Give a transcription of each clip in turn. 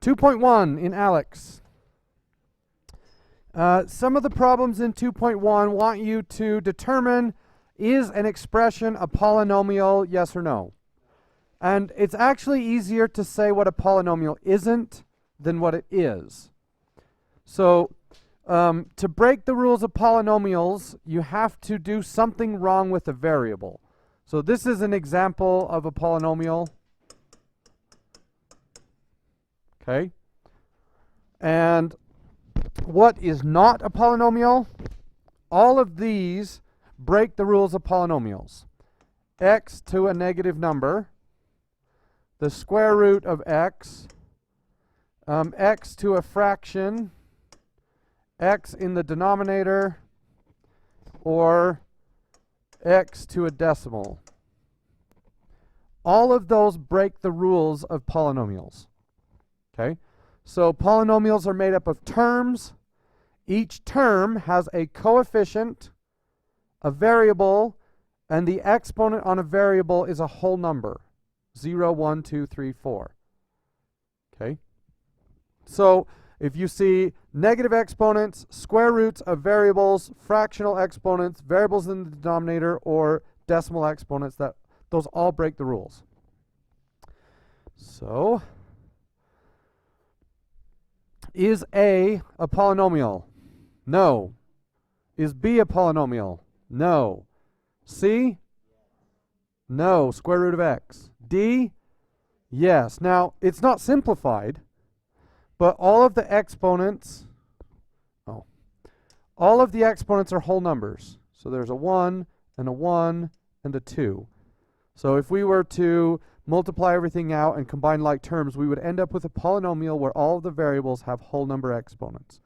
2.1 in Alex. Some of the problems in 2.1 want you to determine, is an expression a polynomial, yes or no? And it's actually easier to say what a polynomial isn't than what it is. So to break the rules of polynomials, you have to do something wrong with a variable. So this is an example of a polynomial. Okay. And what is not a polynomial? All of these break the rules of polynomials. X to a negative number, the square root of x, x to a fraction, x in the denominator, or x to a decimal. All of those break the rules of polynomials. Okay? So polynomials are made up of terms. Each term has a coefficient, a variable, and the exponent on a variable is a whole number. 0, 1, 2, 3, 4. Okay? So if you see negative exponents, square roots of variables, fractional exponents, variables in the denominator, or decimal exponents, those all break the rules. So is A a polynomial? No. Is B a polynomial? No. C? No. Square root of x. D? Yes. Now, it's not simplified, but all of the exponents, all of the exponents are whole numbers. So there's a 1 and a 1 and a 2. So if we were to multiply everything out and combine like terms, we would end up with a polynomial where all of the variables have whole number exponents.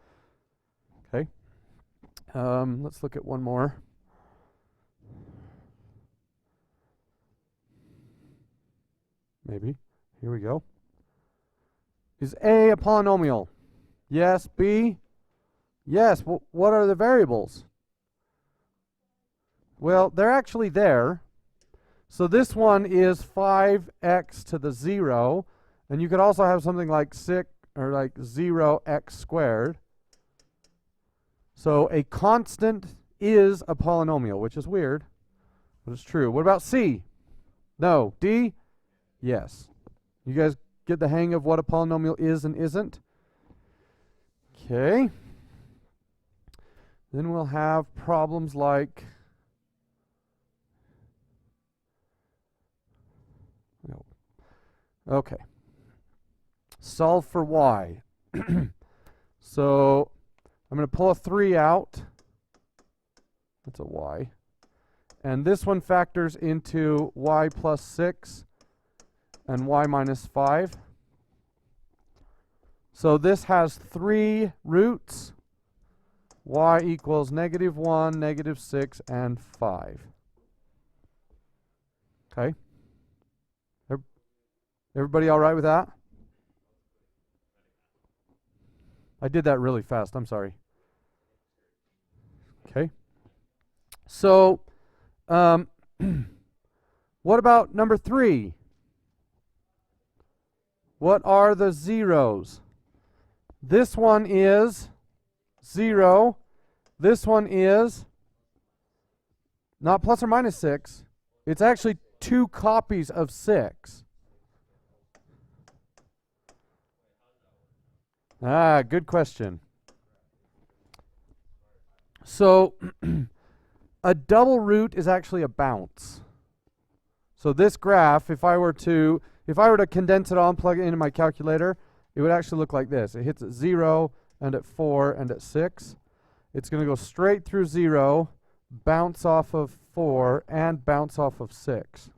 Okay? Let's look at one more. Maybe. Here we go. Is A a polynomial? Yes. B? Yes. What are the variables? Well, they're actually there. So this one is 5x to the 0, and you could also have something like 0x squared. So a constant is a polynomial, which is weird, but it's true. What about C? No. D? Yes. You guys get the hang of what a polynomial is and isn't? Okay. Then we'll have problems like okay. Solve for y. So I'm going to pull a 3 out. That's a y. And this one factors into y plus 6 and y minus 5. So this has 3 roots. Y equals -1, -6, and 5. Okay? Everybody all right with that? I did that really fast. I'm sorry. Okay. So, what about number 3? What are the zeros? This one is 0. This one is not plus or minus 6. It's actually 2 copies of 6. Good question. So a double root is actually a bounce. So this graph, if I were to condense it all and plug it into my calculator, it would actually look like this. It hits at 0 and at 4 and at 6. It's going to go straight through 0, bounce off of 4, and bounce off of 6.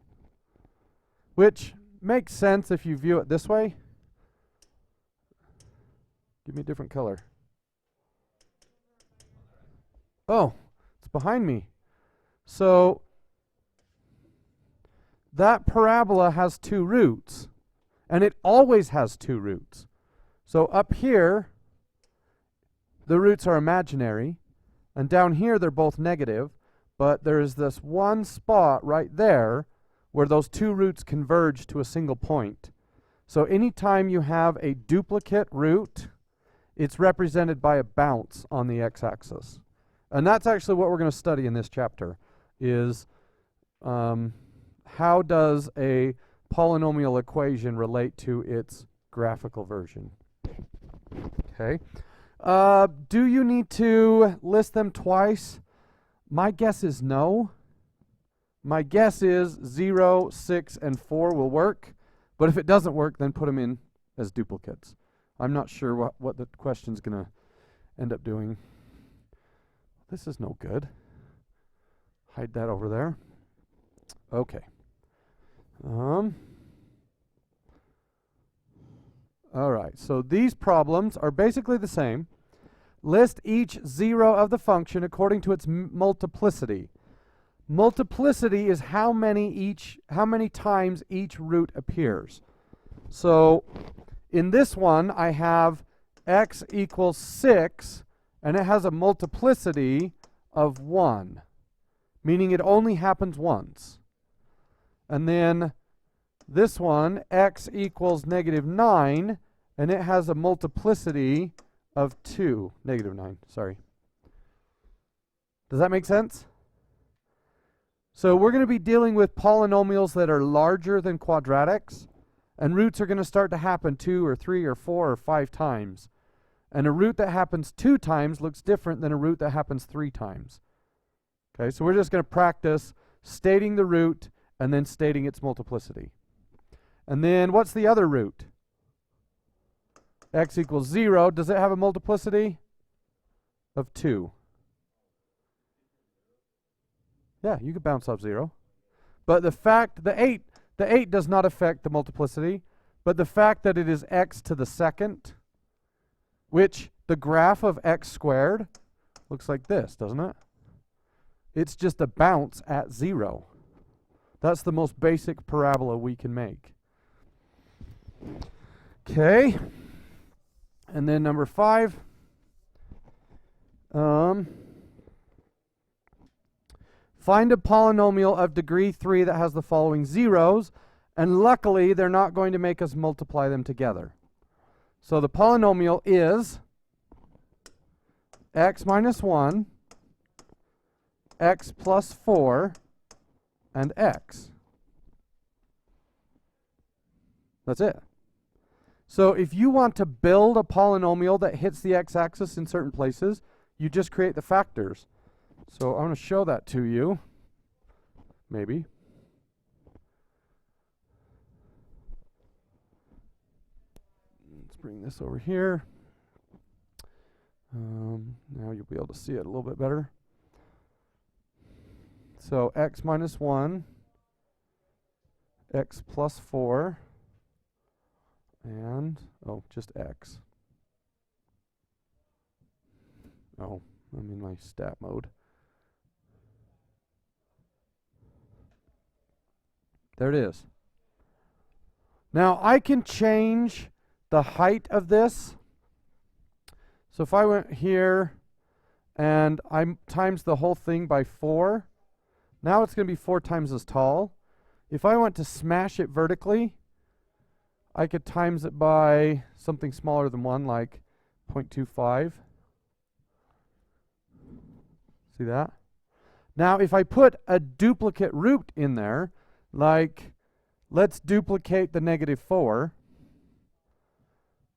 Which makes sense if you view it this way. Give me a different color. Oh, it's behind me. So that parabola has 2 roots, and it always has 2 roots. So up here, the roots are imaginary, and down here they're both negative, but there is this one spot right there where those 2 roots converge to a single point. So anytime you have a duplicate root, it's represented by a bounce on the x-axis. And that's actually what we're going to study in this chapter, is how does a polynomial equation relate to its graphical version. Okay. Do you need to list them twice? My guess is no. My guess is 0, 6, and 4 will work. But if it doesn't work, then put them in as duplicates. I'm not sure what the question's going to end up doing. This is no good. Hide that over there. Okay. All right, so these problems are basically the same. List each 0 of the function according to its multiplicity. Multiplicity is how many times each root appears. So in this one, I have x equals 6, and it has a multiplicity of 1, meaning it only happens once. And then this one, x equals -9, and it has a multiplicity of 2. -9, sorry. Does that make sense? So we're going to be dealing with polynomials that are larger than quadratics, and roots are going to start to happen 2 or 3 or 4 or 5 times. And a root that happens 2 times looks different than a root that happens 3 times. Okay, so we're just going to practice stating the root and then stating its multiplicity. And then what's the other root? X equals 0. Does it have a multiplicity of 2? Yeah, you could bounce off 0. But the 8 does not affect the multiplicity, but the fact that it is x to the second, which the graph of x squared looks like this, doesn't it? It's just a bounce at 0. That's the most basic parabola we can make. Okay. And then number 5. Find a polynomial of degree 3 that has the following zeros, and luckily they're not going to make us multiply them together. So the polynomial is x minus 1, x plus 4, and x. That's it. So if you want to build a polynomial that hits the x-axis in certain places, you just create the factors. So I'm going to show that to you, maybe. Let's bring this over here. Now you'll be able to see it a little bit better. So x minus 1, x plus 4, and, just x. Oh, I'm in my stat mode. There it is. Now I can change the height of this. So if I went here and I times the whole thing by 4, now it's going to be 4 times as tall. If I want to smash it vertically, I could times it by something smaller than 1, like 0.25. See that? Now if I put a duplicate root in there, like, let's duplicate the -4.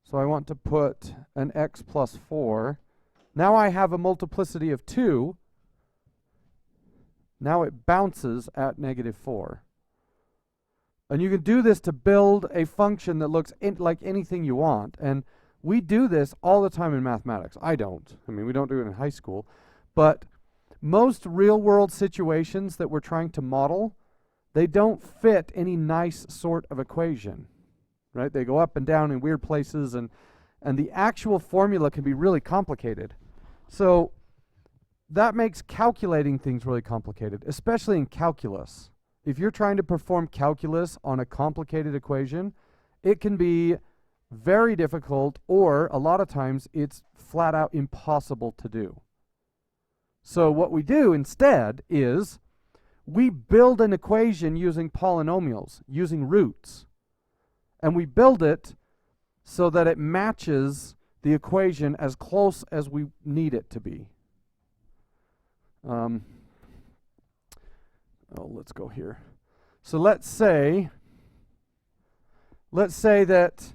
So I want to put an x plus 4. Now I have a multiplicity of 2. Now it bounces at -4. And you can do this to build a function that looks like anything you want. And we do this all the time in mathematics. I don't. I mean, we don't do it in high school. But most real-world situations that we're trying to model, they don't fit any nice sort of equation, right? They go up and down in weird places, and the actual formula can be really complicated. So that makes calculating things really complicated, especially in calculus. If you're trying to perform calculus on a complicated equation, it can be very difficult, or a lot of times it's flat out impossible to do. So what we do instead is we build an equation using polynomials, using roots. and we build it so that it matches the equation as close as we need it to be. Let's go here. So let's say that,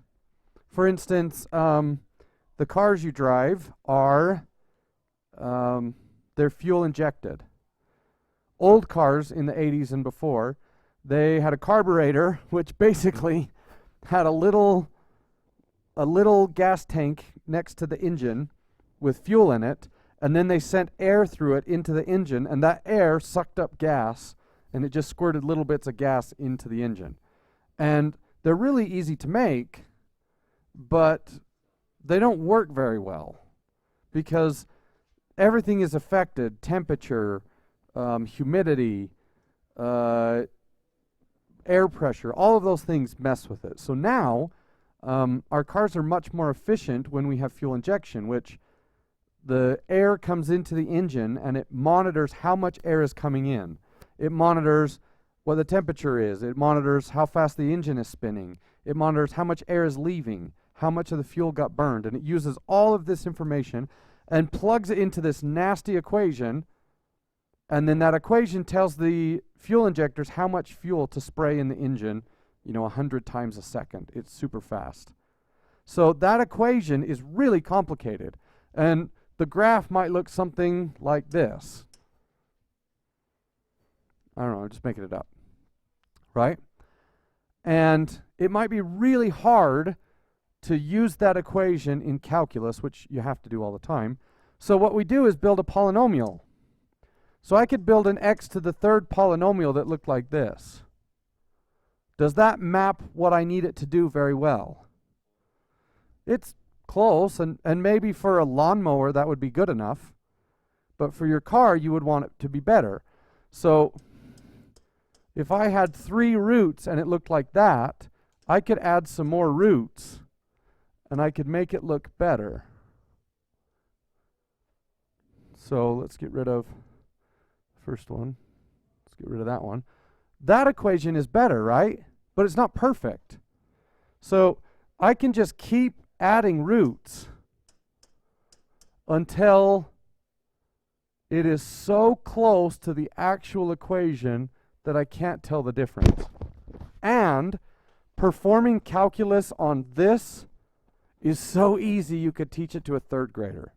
for instance, the cars you drive are they're fuel injected. Old cars in the 80s and before, they had a carburetor which basically had a little gas tank next to the engine with fuel in it, and then they sent air through it into the engine, and that air sucked up gas, and it just squirted little bits of gas into the engine. And they're really easy to make, but they don't work very well because everything is affected: temperature, humidity, air pressure, all of those things mess with it. So now our cars are much more efficient when we have fuel injection, which the air comes into the engine and it monitors how much air is coming in. It monitors what the temperature is. It monitors how fast the engine is spinning. It monitors how much air is leaving, how much of the fuel got burned. And it uses all of this information and plugs it into this nasty equation. And then that equation tells the fuel injectors how much fuel to spray in the engine, 100 times a second. It's super fast. So that equation is really complicated. And the graph might look something like this. I don't know, I'm just making it up. Right? And it might be really hard to use that equation in calculus, which you have to do all the time. So what we do is build a polynomial. So I could build an x to the third polynomial that looked like this. Does that map what I need it to do very well? It's close, and maybe for a lawnmower that would be good enough, but for your car you would want it to be better. So if I had 3 roots and it looked like that, I could add some more roots and I could make it look better. So let's get rid of the first one. Let's get rid of that one. That equation is better, right? But it's not perfect. So I can just keep adding roots until it is so close to the actual equation that I can't tell the difference. And performing calculus on this is so easy you could teach it to a 3rd grader.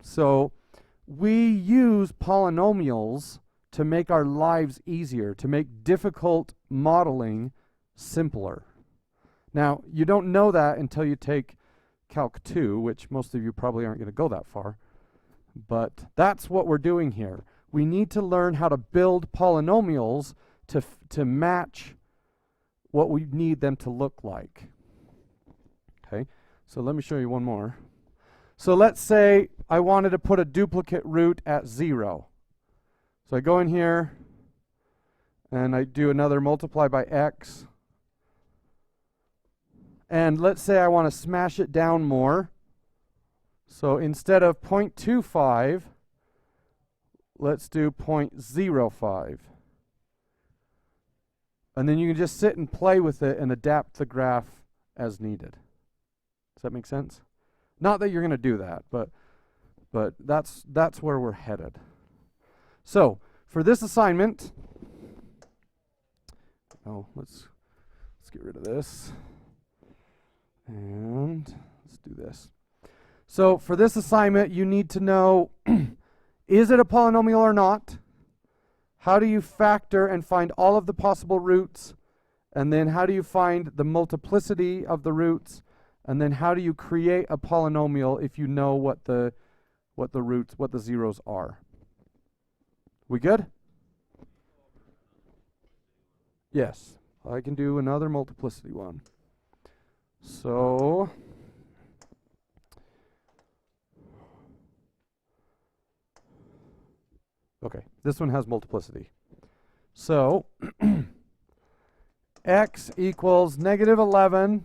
So we use polynomials to make our lives easier, to make difficult modeling simpler. Now, you don't know that until you take Calc 2, which most of you probably aren't going to go that far. But that's what we're doing here. We need to learn how to build polynomials to match what we need them to look like. Okay, so let me show you one more. So let's say I wanted to put a duplicate root at 0. So I go in here and I do another multiply by x. And let's say I want to smash it down more. So instead of 0.25, let's do 0.05. And then you can just sit and play with it and adapt the graph as needed. Does that make sense? Not that you're going to do that, but that's where we're headed. So for this assignment, let's get rid of this. And let's do this. So for this assignment, you need to know, is it a polynomial or not? How do you factor and find all of the possible roots? And then how do you find the multiplicity of the roots? And then how do you create a polynomial if you know what the zeros are? We good? Yes, I can do another multiplicity one. So okay, this one has multiplicity. So x equals -11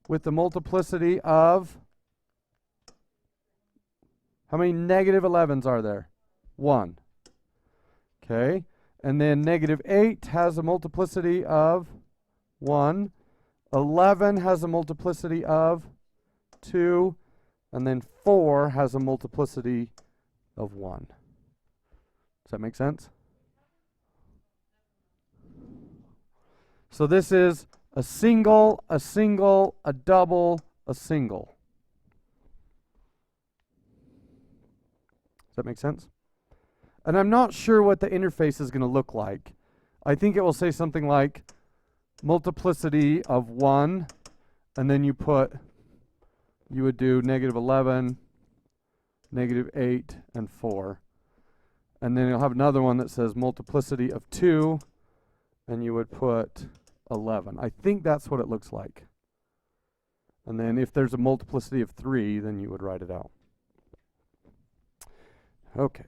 with the multiplicity of, how many -11s are there? 1. Okay, and then -8 has a multiplicity of 1. 11 has a multiplicity of 2. And then 4 has a multiplicity of 1. Does that make sense? So this is a single, a single, a double, a single. Does that make sense? And I'm not sure what the interface is going to look like. I think it will say something like multiplicity of 1, and then you would do negative 11, negative 8, and 4. And then you'll have another one that says multiplicity of 2, and you would put 11. I think that's what it looks like. And then if there's a multiplicity of 3, then you would write it out. Okay.